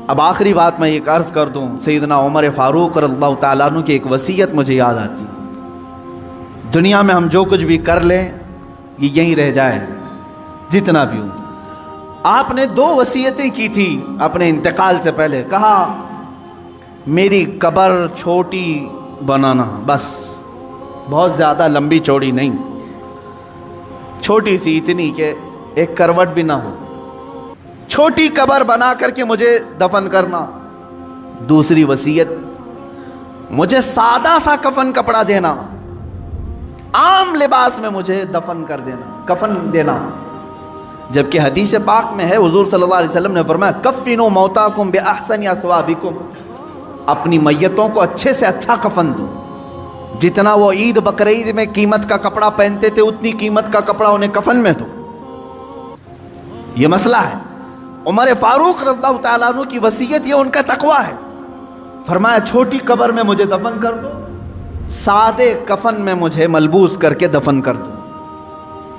اب آخری بات میں یہ عرض کر دوں، سیدنا عمر فاروق رضی اللہ تعالیٰ عنہ کی ایک وصیت مجھے یاد آتی ہے، دنیا میں ہم جو کچھ بھی کر لیں یہ یہیں رہ جائے جتنا بھی ہو۔ آپ نے 2 وصیتیں کی تھی اپنے انتقال سے پہلے، کہا میری قبر چھوٹی بنانا، بس بہت زیادہ لمبی چوڑی نہیں، چھوٹی سی، اتنی کہ ایک کروٹ بھی نہ ہو، چھوٹی قبر بنا کر کے مجھے دفن کرنا۔ دوسری وصیت، مجھے سادہ سا کفن کپڑا دینا، عام لباس میں مجھے دفن کر دینا، کفن دینا۔ جبکہ حدیث پاک میں ہے، حضور صلی اللہ علیہ وسلم نے فرمایا کفنوا موتاکم باحسن اثوابکم، اپنی میتوں کو اچھے سے اچھا کفن دو، جتنا وہ عید بقرعید میں قیمت کا کپڑا پہنتے تھے اتنی قیمت کا کپڑا انہیں کفن میں دو۔ یہ مسئلہ ہے۔ عمر فاروق رضی اللہ تعالیٰ عنہ کی وصیت، یہ ان کا تقویٰ ہے، فرمایا چھوٹی قبر میں مجھے دفن کر دو، سادے کفن میں مجھے ملبوس کر کے دفن کر دو۔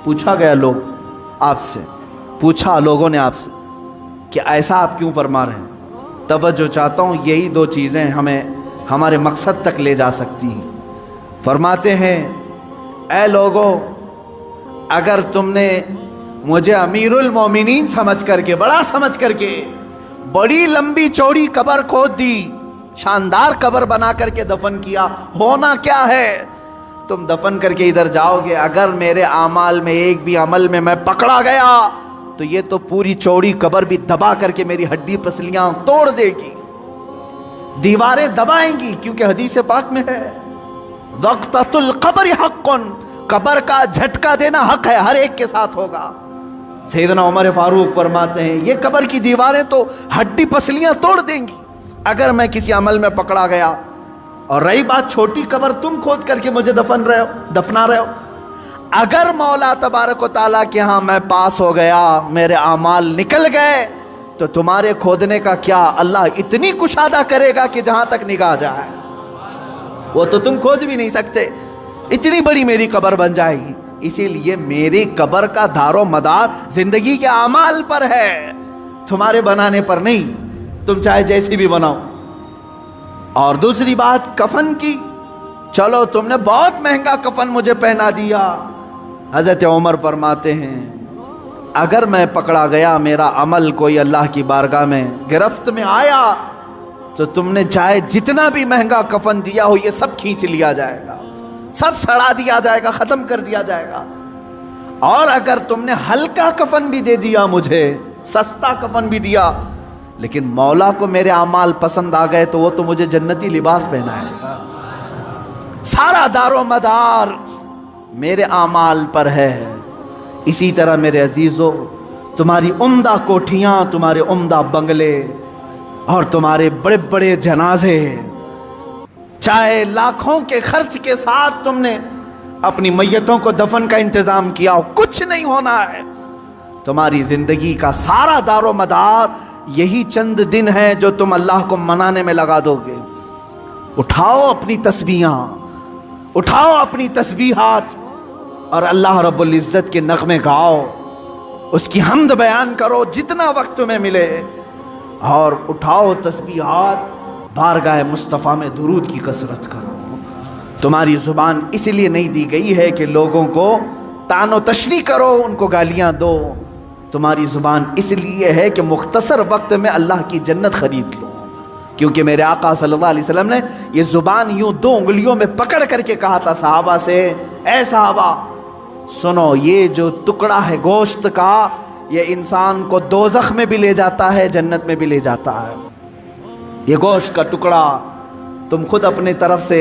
پوچھا گیا لوگوں نے آپ سے کہ ایسا آپ کیوں فرما رہے ہیں؟ توجہ چاہتا ہوں، یہی 2 چیزیں ہمیں ہمارے مقصد تک لے جا سکتی ہیں۔ فرماتے ہیں اے لوگو، اگر تم نے مجھے امیر المومنین سمجھ کر کے، بڑا سمجھ کر کے بڑی لمبی چوڑی قبر کھود دی، شاندار قبر بنا کر کے دفن کیا، ہونا کیا ہے؟ تم دفن کر کے ادھر جاؤ گے، اگر میرے اعمال میں ایک بھی عمل میں پکڑا گیا تو یہ تو پوری چوڑی قبر بھی دبا کر کے میری ہڈی پسلیاں توڑ دے گی، دیواریں دبائیں گی، کیونکہ حدیث پاک میں ہے وقتۃ القبر حق، قبر کا جھٹکا دینا حق ہے، ہر ایک کے ساتھ ہوگا۔ سیدنا عمر فاروق فرماتے ہیں یہ قبر کی دیواریں تو ہڈی پسلیاں توڑ دیں گی اگر میں کسی عمل میں پکڑا گیا۔ اور رہی بات چھوٹی قبر، تم کھود کر کے مجھے دفنا رہے ہو، اگر مولا تبارک و تعالیٰ کے ہاں میں پاس ہو گیا، میرے اعمال نکل گئے، تو تمہارے کھودنے کا کیا، اللہ اتنی کشادہ کرے گا کہ جہاں تک نگاہ جائے وہ تو تم کھود بھی نہیں سکتے، اتنی بڑی میری قبر بن جائے گی۔ اسی لیے میری قبر کا دار و مدار زندگی کے اعمال پر ہے، تمہارے بنانے پر نہیں، تم چاہے جیسی بھی بناؤ۔ اور دوسری بات کفن کی، چلو تم نے بہت مہنگا کفن مجھے پہنا دیا، حضرت عمر فرماتے ہیں اگر میں پکڑا گیا، میرا عمل کوئی اللہ کی بارگاہ میں گرفت میں آیا، تو تم نے چاہے جتنا بھی مہنگا کفن دیا ہو یہ سب کھینچ لیا جائے گا، سب سڑا دیا جائے گا، ختم کر دیا جائے گا۔ اور اگر تم نے ہلکا کفن بھی دے دیا مجھے، سستا کفن بھی دیا، لیکن مولا کو میرے اعمال پسند آ گئے تو وہ تو مجھے جنتی لباس پہنائے گا۔ سارا دار و مدار میرے اعمال پر ہے۔ اسی طرح میرے عزیزو، تمہاری عمدہ کوٹھیاں، تمہارے عمدہ بنگلے اور تمہارے بڑے بڑے جنازے، چاہے لاکھوں کے خرچ کے ساتھ تم نے اپنی میتوں کو دفن کا انتظام کیا ہو، کچھ نہیں ہونا ہے۔ تمہاری زندگی کا سارا دار و مدار یہی چند دن ہے جو تم اللہ کو منانے میں لگا دو گے۔ اٹھاؤ اپنی تسبیحاں، اٹھاؤ اپنی تسبیحات اور اللہ رب العزت کے نغمے گاؤ، اس کی حمد بیان کرو جتنا وقت تمہیں ملے، اور اٹھاؤ تسبیحات، بارگاہ مصطفیٰ میں درود کی کثرت کرو۔ تمہاری زبان اس لیے نہیں دی گئی ہے کہ لوگوں کو طعن و تشنیع کرو، ان کو گالیاں دو، تمہاری زبان اس لیے ہے کہ مختصر وقت میں اللہ کی جنت خرید لو۔ کیونکہ میرے آقا صلی اللہ علیہ وسلم نے یہ زبان یوں 2 انگلیوں میں پکڑ کر کے کہا تھا صحابہ سے، اے صحابہ سنو، یہ جو ٹکڑا ہے گوشت کا، یہ انسان کو دوزخ میں بھی لے جاتا ہے، جنت میں بھی لے جاتا ہے۔ یہ گوشت کا ٹکڑا، تم خود اپنے طرف سے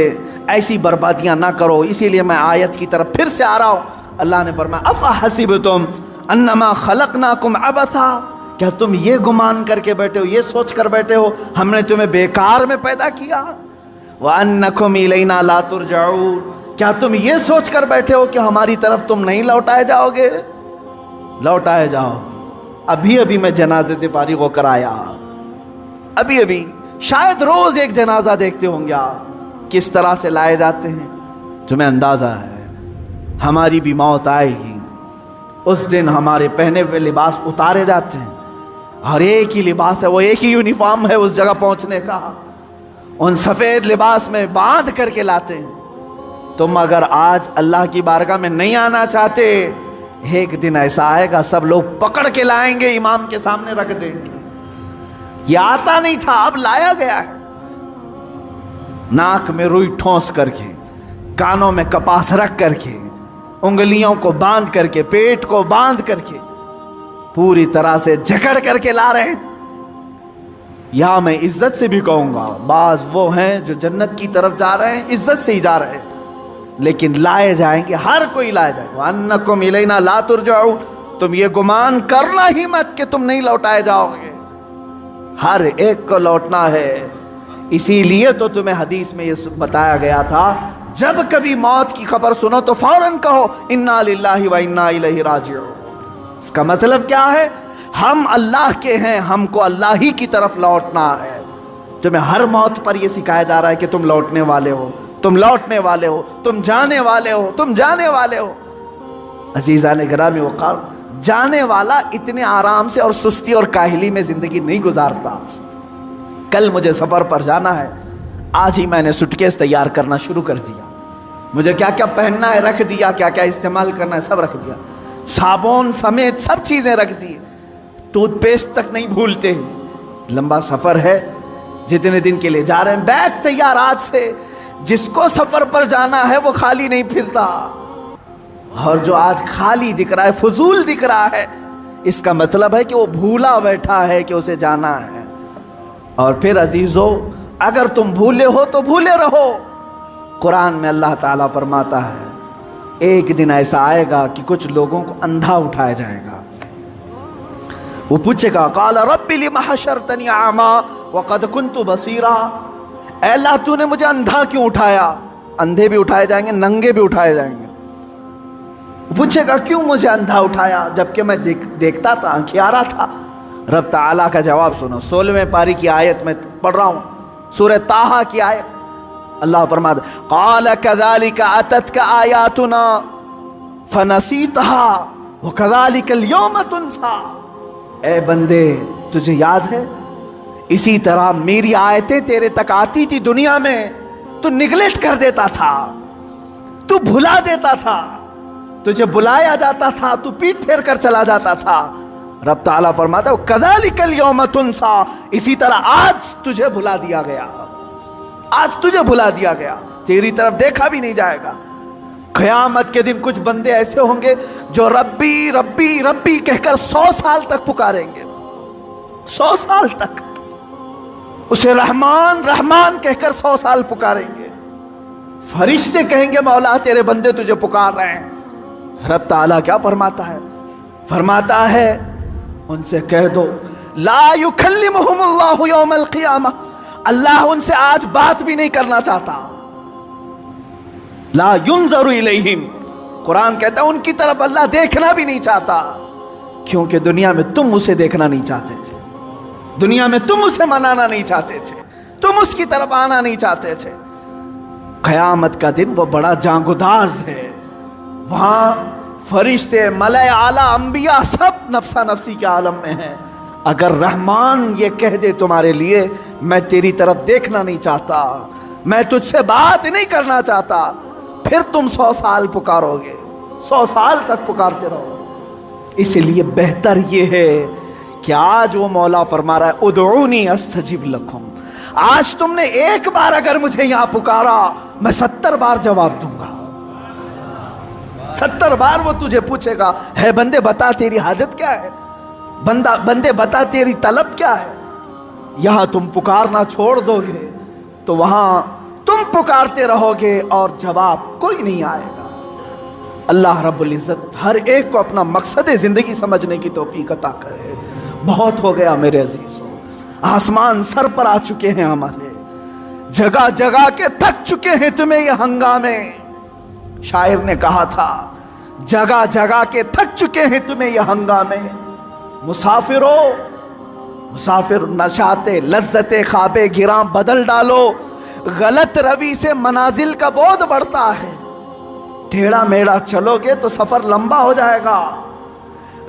ایسی بربادیاں نہ کرو۔ اسی لیے میں آیت کی طرف پھر سے آ رہا ہوں۔ اللہ نے فرمایا افحسبتم انما خلقناکم عبثا، کیا تم یہ گمان کر کے بیٹھے ہو، یہ سوچ کر بیٹھے ہو ہم نے تمہیں بیکار میں پیدا کیا؟ وانکم الینا لا ترجعون، کیا تم یہ سوچ کر بیٹھے ہو کہ ہماری طرف تم نہیں لوٹائے جاؤ گے؟ لوٹائے جاؤ۔ ابھی ابھی میں جنازے سے فارغ ہو کر آیا، ابھی شاید روز ایک جنازہ دیکھتے ہوں گے آپ، کس طرح سے لائے جاتے ہیں، تمہیں اندازہ ہے ہماری بھی موت آئے گی، اس دن ہمارے پہنے ہوئے لباس اتارے جاتے ہیں، اور ایک ہی لباس ہے, وہ ایک ہی یونیفارم ہے اس جگہ پہنچنے کا. ان سفید لباس میں باندھ کر کے لاتے ہیں. تم اگر آج اللہ کی بارگاہ میں نہیں آنا چاہتے, ایک دن ایسا آئے گا سب لوگ پکڑ کے لائیں گے, امام کے سامنے رکھ دیں گے. یہ آتا نہیں تھا, اب لایا گیا ہے. ناک میں روئی ٹھونس کر کے, کانوں میں کپاس رکھ کر کے, انگلیوں کو باندھ کر کے, پیٹ کو باندھ کر کے, پوری طرح سے جکڑ کر کے لا رہے ہیں. یہاں میں عزت سے بھی کہوں گا, بعض وہ ہیں جو جنت کی طرف جا رہے ہیں, عزت سے ہی جا رہے ہیں, لیکن لائے جائیں گے, ہر کوئی لائے جائے گا. وَأَنَّكُمْ إِلَيْنَا لَا تُرْجَعُونَ, تم یہ گمان کرنا ہی مت کہ تم نہیں لوٹائے جاؤ گے, ہر ایک کو لوٹنا ہے. اسی لیے تو تمہیں حدیث میں یہ بتایا گیا تھا, جب کبھی موت کی خبر سنو تو فوراً کہو اِنَّا لِلَّهِ وَإِنَّا إِلَيْهِ راجعون. اس کا مطلب کیا ہے؟ ہم اللہ کے ہیں, ہم کو اللہ ہی کی طرف لوٹنا ہے. تمہیں ہر موت پر یہ سکھایا جا رہا ہے کہ تم لوٹنے والے ہو, تم لوٹنے والے ہو, تم جانے والے ہو, تم جانے والے ہو. عزیزان گرامی وقار, جانے والا اتنے آرام سے اور سستی اور کاہلی میں زندگی نہیں گزارتا. کل مجھے سفر پر جانا ہے, آج ہی میں نے سوٹکیس تیار کرنا شروع کر دیا. مجھے کیا کیا پہننا ہے رکھ دیا, کیا کیا استعمال کرنا ہے سب رکھ دیا, صابن سمیت سب چیزیں رکھ دی, ٹوتھ پیسٹ تک نہیں بھولتے. لمبا سفر ہے, جتنے دن کے لیے جا رہے ہیں, بیگ تیار آج سے. جس کو سفر پر جانا ہے وہ خالی نہیں پھرتا, اور جو آج خالی دکھ رہا ہے, فضول دکھ رہا ہے, اس کا مطلب ہے کہ وہ بھولا بیٹھا ہے کہ اسے جانا ہے. اور پھر عزیزو, اگر تم بھولے ہو تو بھولے رہو. قرآن میں اللہ تعالیٰ فرماتا ہے ایک دن ایسا آئے گا کہ کچھ لوگوں کو اندھا اٹھایا جائے گا. وہ پوچھے گا قال رب لم حشرتنی اعما وقد كنت بصیرا, اے اللہ تو نے مجھے اندھا کیوں اٹھایا. اندھے بھی اٹھائے جائیں گے, ننگے بھی اٹھائے جائیں گے. وہ پوچھے گا کیوں مجھے اندھا اٹھایا جبکہ میں دیکھتا تھا, آنکھیارا تھا. رب تعالیٰ کا جواب سنو, 16ویں پاری کی آیت میں پڑھ رہا ہوں, سورہ طٰہٰ کی آیت. اللہ فرماتا قال كذلك اتتك آیاتنا فنسیتها وكذلك اليوم تنسى. اے بندے, تجھے یاد ہے اسی طرح میری آیتیں تیرے تک آتی تھی دنیا میں, تو نگلیکٹ کر دیتا تھا, تو بھلا دیتا تھا, تجھے بلایا جاتا تھا, تو پیٹ پھیر کر چلا جاتا تھا. رب تعالیٰ فرماتا ہے کذالک الیوم تنسیٰ, اسی طرح آج تجھے بھلا دیا گیا, آج تجھے بھلا دیا گیا, تیری طرف دیکھا بھی نہیں جائے گا. قیامت کے دن کچھ بندے ایسے ہوں گے جو ربی ربی ربی کہہ کر 100 سال تک پکاریں گے, 100 سال تک اسے رحمان رحمان کہہ کر 100 سال پکاریں گے. فرشتے کہیں گے مولا تیرے بندے تجھے پکار رہے ہیں. رب تعالیٰ کیا فرماتا ہے؟ فرماتا ہے ان سے کہہ دو لا یکلمہم اللہ یوم القیامہ, اللہ ان سے آج بات بھی نہیں کرنا چاہتا. لا ینظر الیہم, قرآن کہتا ہے ان کی طرف اللہ دیکھنا بھی نہیں چاہتا, کیونکہ دنیا میں تم اسے دیکھنا نہیں چاہتے تھے, دنیا میں تم اسے منانا نہیں چاہتے تھے, تم اس کی طرف آنا نہیں چاہتے تھے. قیامت کا دن وہ بڑا جانگداز ہے, وہاں فرشتے ملائے اعلیٰ انبیاء سب نفسا نفسی کے عالم میں ہیں. اگر رحمان یہ کہہ دے تمہارے لیے میں تیری طرف دیکھنا نہیں چاہتا, میں تجھ سے بات نہیں کرنا چاہتا, پھر تم 100 سال پکارو گے, 100 سال تک پکارتے رہو. اس لیے بہتر یہ ہے کہ آج وہ مولا فرما رہا ہے ادعونی استجب لکم, آج تم نے ایک بار اگر مجھے یہاں پکارا میں 70 بار جواب دوں گا. 70 بار وہ تجھے پوچھے گا ہے بندے بتا تیری حاجت کیا ہے, بندے بتا تیری طلب کیا ہے. یہاں تم پکارنا چھوڑ دو گے تو وہاں تم پکارتے رہو گے اور جواب کوئی نہیں آئے گا. اللہ رب العزت ہر ایک کو اپنا مقصد زندگی سمجھنے کی توفیق عطا کرے. بہت ہو گیا میرے عزیزوں, آسمان سر پر آ چکے ہیں ہمارے, جگہ جگہ کے تھک چکے ہیں تمہیں یہ ہنگامے. شاعر نے کہا تھا جگہ جگہ کے تھک چکے ہیں تمہیں یہ ہنگامے. مسافرو مسافر نشاط لذت خواب گراں بدل ڈالو, غلط روی سے منازل کا بودھ بڑھتا ہے. ٹیڑھا میڑھا چلو گے تو سفر لمبا ہو جائے گا,